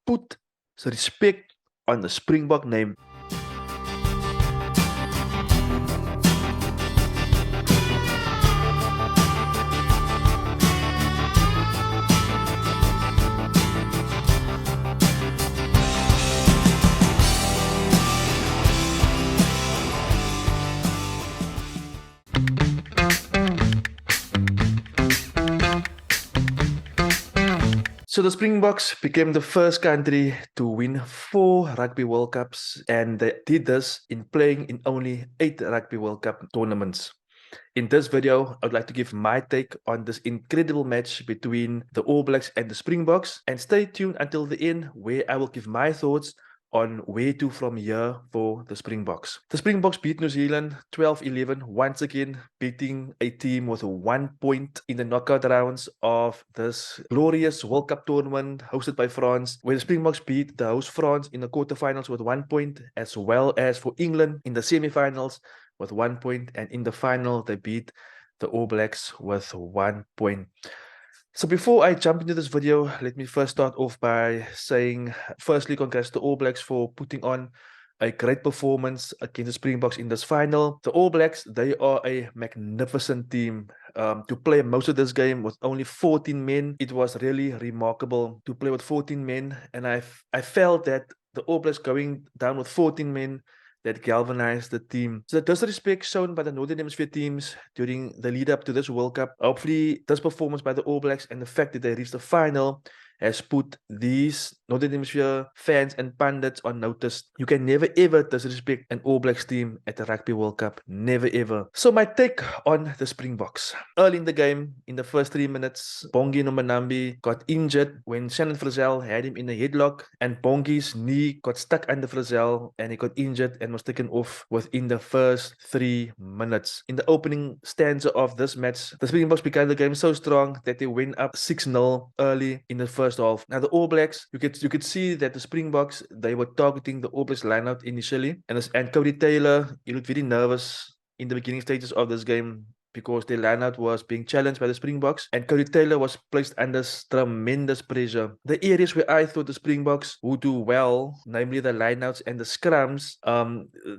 put some respect on the Springbok name. So the Springboks became the first country to win 4 Rugby World Cups, and they did this in playing in only 8 Rugby World Cup tournaments. In this video, I would like to give my take on this incredible match between the All Blacks and the Springboks, and stay tuned until the end where I will give my thoughts on where to from here for the Springboks. The Springboks beat New Zealand 12-11, once again beating a team with 1 point in the knockout rounds of this glorious World Cup tournament hosted by France, where the Springboks beat the host France in the quarterfinals with 1 point, as well as for England in the semi-finals with 1 point, and in the final they beat the All Blacks with 1 point. So before I jump into this video, let me first start off by saying, firstly, congrats to All Blacks for putting on a great performance against the Springboks in this final. The All Blacks, they are a magnificent team. To play most of this game with only 14 men, it was really remarkable to play with 14 men, and I felt that the All Blacks going down with 14 men, that galvanized the team. So the disrespect shown by the Northern Hemisphere teams during the lead up to this World Cup, hopefully this performance by the All Blacks and the fact that they reached the final has put these Northern Hemisphere fans and pundits on notice. You can never ever disrespect an All Blacks team at the Rugby World Cup. Never ever. So my take on the Springboks. Early in the game, in the first 3 minutes, Bongi Nomanambi got injured when Shannon Frizzell had him in a headlock, and Bongi's knee got stuck under Frizzell and he got injured and was taken off within the first 3 minutes. In the opening stanza of this match, the Springboks began the game so strong that they went up 6-0 early in the first half. Now the All Blacks, you could see that the Springboks, they were targeting the All Blacks lineout initially, and Cody Taylor, he looked very nervous in the beginning stages of this game because their lineout was being challenged by the Springboks, and Cody Taylor was placed under tremendous pressure. The areas where I thought the Springboks would do well, namely the lineouts and the scrums,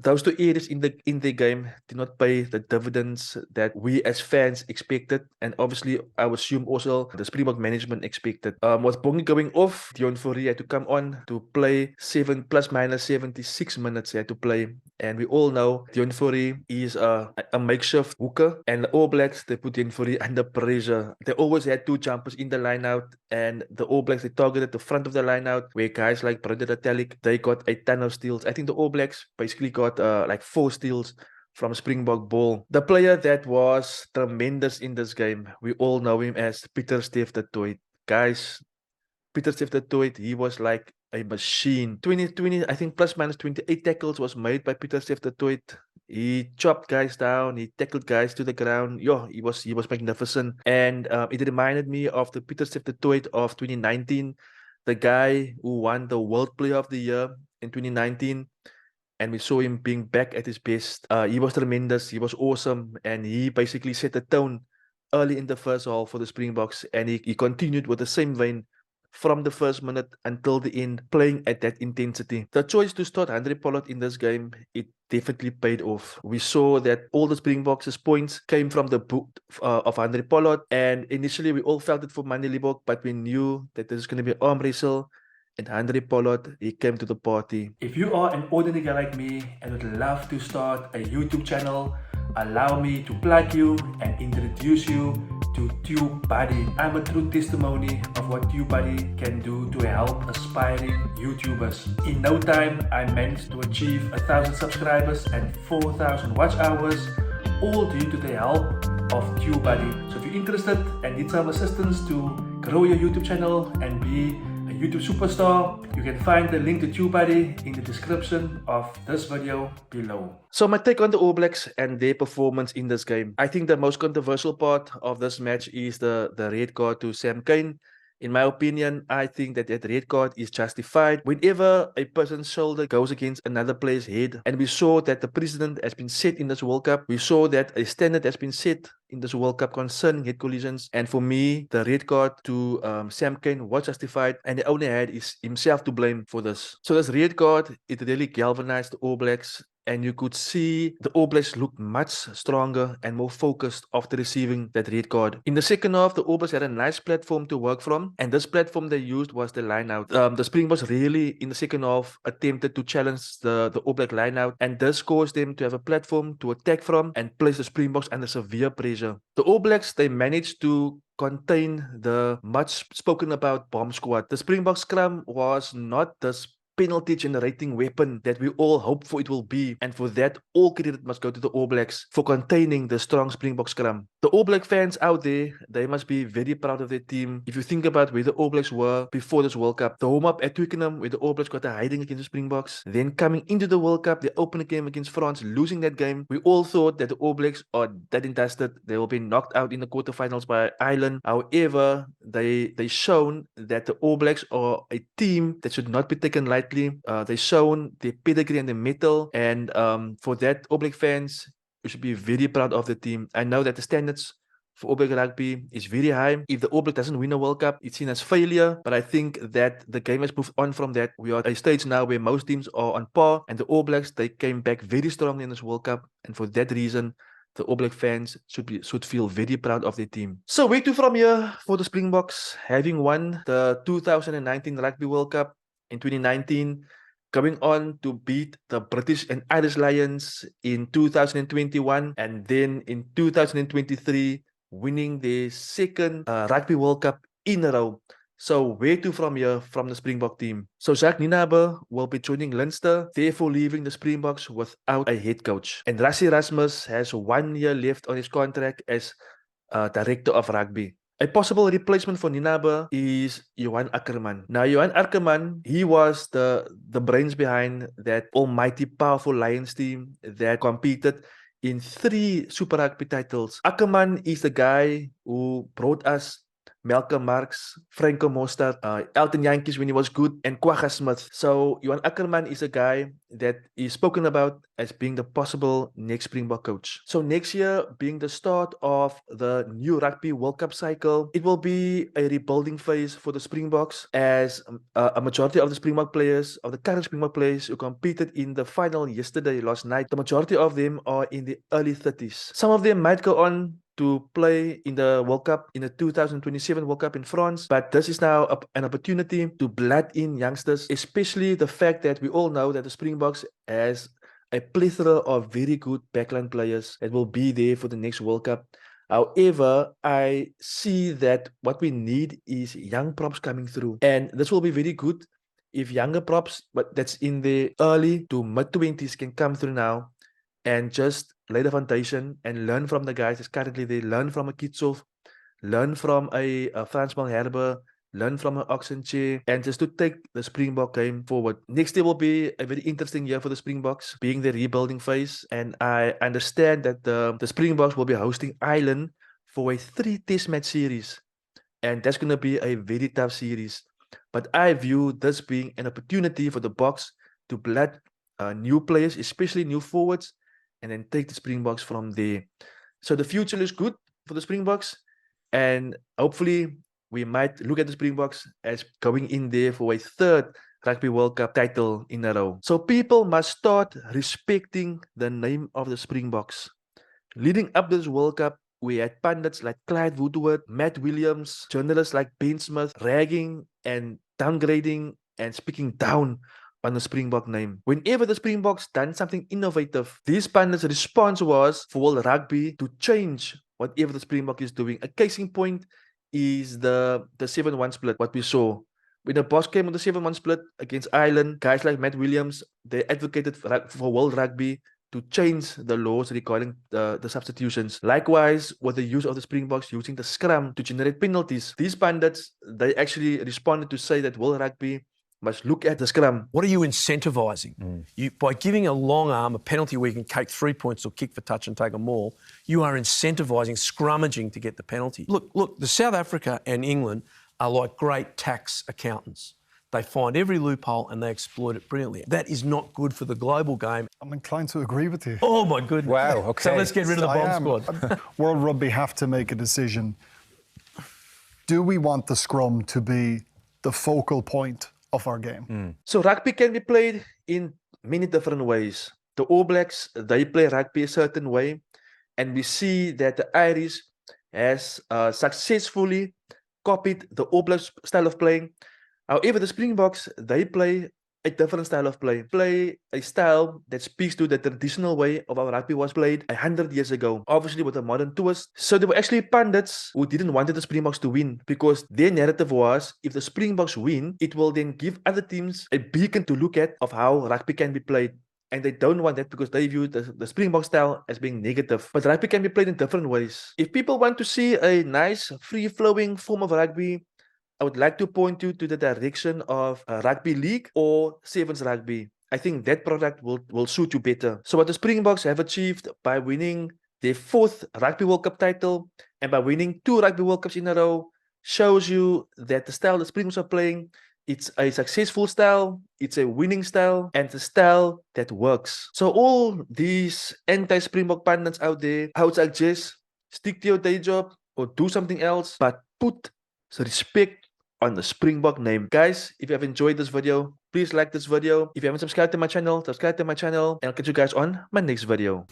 those 2 areas in the game did not pay the dividends that we as fans expected, and obviously I would assume also the Springbok management expected. With Bongi going off, Deon Fourie had to come on to play 7 plus minus 76 minutes he had to play, and we all know Deon Fourie is a makeshift hooker, and the All Blacks, they put Deon Fourie under pressure. They always had 2 jumpers in the lineout, and the All Blacks, they targeted the front of the lineout, where guys like Brendan Atalik, they got a ton of steals. I think the All Blacks basically got like 4 steals from Springbok ball. The player that was tremendous in this game, we all know him as Pieter Stef du Toit. Guys, Pieter Stef du Toit, he was like a machine. 2020, I think plus minus 28 tackles was made by Pieter Stef du Toit. He chopped guys down, he tackled guys to the ground. Yo, he was magnificent. And it reminded me of the Pieter Stef du Toit of 2019, the guy who won the World Player of the Year in 2019. And we saw him being back at his best. He was tremendous, he was awesome, and he basically set the tone early in the first half for the Springboks, and he continued with the same vein from the first minute until the end, playing at that intensity. The choice to start Handre Pollard in this game, it definitely paid off. We saw that all the Springboks' points came from the boot of Handre Pollard, and initially we all felt it for Mandy Libbok, but we knew that this is going to be an arm wrestle, and Handre Pollard, he came to the party. If you are an ordinary guy like me and would love to start a YouTube channel, allow me to plug you and introduce you to TubeBuddy. I'm a true testimony of what TubeBuddy can do to help aspiring YouTubers. In no time, I managed to achieve 1,000 subscribers and 4,000 watch hours, all due to the help of TubeBuddy. So if you're interested and need some assistance to grow your YouTube channel and be a YouTube superstar, you can find the link to TubeBuddy in the description of this video below. So my take on the All Blacks and their performance in this game. I think the most controversial part of this match is the red card to Sam Cane. In my opinion, I think that red card is justified. Whenever a person's shoulder goes against another player's head, and we saw that the precedent has been set in this World Cup, we saw that a standard has been set in this World Cup concerning head collisions. And for me, the red card to Sam Cane was justified, and the only had is himself to blame for this. So this red card, it really galvanized the All Blacks, and you could see the All Blacks looked much stronger and more focused after receiving that red card. In the second half, the All Blacks had a nice platform to work from, and this platform they used was the line out. The Springboks really, in the second half, attempted to challenge the All Black line out, and this caused them to have a platform to attack from and place the Springboks under severe pressure. The All Blacks, they managed to contain the much spoken about bomb squad. The Springbok scrum was not this penalty generating weapon that we all hope for it will be, and for that all credit must go to the All Blacks for containing the strong Springbok scrum. The All Black fans out there, they must be very proud of their team. If you think about where the All Blacks were before this World Cup, the home up at Twickenham where the All Blacks got a hiding against the Springboks, then coming into the World Cup, the opening game against France, losing that game, we all thought that the All Blacks are dead and dusted. They will be knocked out in the quarterfinals by Ireland. However, they shown that the All Blacks are a team that should not be taken lightly. They shown their pedigree and their mettle, and for that, All Black fans, you should be very proud of the team. I know that the standards for All Black rugby is very high. If the All Black doesn't win a World Cup, it's seen as failure, but I think that the game has moved on from that. We are at a stage now where most teams are on par, and the All Blacks, they came back very strongly in this World Cup, and for that reason, the All Black fans should feel very proud of their team. So where to from here for the Springboks, having won the 2019 Rugby World Cup in 2019, going on to beat the British and Irish Lions in 2021, and then in 2023, winning their second Rugby World Cup in a row. So where to from here from the Springbok team? So Jacques Nienaber will be joining Leinster, therefore leaving the Springboks without a head coach. And Rassie Erasmus has 1 year left on his contract as director of rugby. A possible replacement for Nienaber is Johan Ackerman. Now, Johan Ackerman, he was the brains behind that almighty powerful Lions team that competed in 3 Super Rugby titles. Ackerman is the guy who brought us Malcolm Marx, Franco Mostert, Elton Yankees when he was good, and Quagga Smith. So Johan Ackerman is a guy that is spoken about as being the possible next Springbok coach. So next year, being the start of the new Rugby World Cup cycle, it will be a rebuilding phase for the Springboks, as a majority of the Springbok players, of the current Springbok players who competed in the final last night, the majority of them are in the early 30s. Some of them might go on to play in the World Cup, in the 2027 World Cup in France. But this is now an opportunity to blood in youngsters, especially the fact that we all know that the Springboks has a plethora of very good backline players that will be there for the next World Cup. However, I see that what we need is young props coming through. And this will be very good if younger props, but that's in the early to mid-20s, can come through now and just lay the foundation and learn from the guys that's currently there. Learn from a Kitsov, learn from a Frans Malherbe, learn from an Oxenche, and just to take the Springbok game forward. Next year will be a very interesting year for the Springboks, being the rebuilding phase. And I understand that the Springboks will be hosting Ireland for a 3 test match series. And that's going to be a very tough series. But I view this being an opportunity for the Boks to blood new players, especially new forwards, and then take the Springboks from there. So the future looks good for the Springboks, and hopefully we might look at the Springboks as going in there for a 3rd Rugby World Cup title in a row. So people must start respecting the name of the Springboks. Leading up to this World Cup, we had pundits like Clyde Woodward, Matt Williams, journalists like Ben Smith ragging and downgrading and speaking down on the Springbok name. Whenever the Springboks done something innovative, these pundits' response was for World Rugby to change whatever the Springbok is doing. A case in point is the 7-1 split, what we saw. When the Boks came on the 7-1 split against Ireland, guys like Matt Williams, they advocated for World Rugby to change the laws regarding the substitutions. Likewise, with the use of the Springboks using the scrum to generate penalties, these pundits, they actually responded to say that World Rugby must look at the scrum. What are you incentivising? By giving a long arm a penalty where you can take 3 points or kick for touch and take a maul, you are incentivising scrummaging to get the penalty. Look, the South Africa and England are like great tax accountants. They find every loophole and they exploit it brilliantly. That is not good for the global game. I'm inclined to agree with you. Oh my goodness. Wow, okay. So let's get rid of the bomb squad. World Rugby have to make a decision. Do we want the scrum to be the focal point of our game? So rugby can be played in many different ways. The All Blacks, they play rugby a certain way, and we see that the Irish has successfully copied the All Blacks style of playing. However, the Springboks, they play a different style of play. Play a style that speaks to the traditional way of how rugby was played 100 years ago, obviously with a modern twist. So there were actually pundits who didn't want the Springboks to win because their narrative was, if the Springboks win, it will then give other teams a beacon to look at of how rugby can be played. And they don't want that because they view the Springbok style as being negative. But rugby can be played in different ways. If people want to see a nice, free-flowing form of rugby, I would like to point you to the direction of Rugby League or Sevens Rugby. I think that product will suit you better. So what the Springboks have achieved by winning their 4th Rugby World Cup title and by winning 2 Rugby World Cups in a row shows you that the style the Springboks are playing, it's a successful style, it's a winning style, and the style that works. So all these anti-Springbok pundits out there, I would suggest stick to your day job or do something else, but put respect on the Springbok name. Guys, if you have enjoyed this video, please like this video. If you haven't subscribed to my channel, subscribe to my channel, and I'll catch you guys on my next video.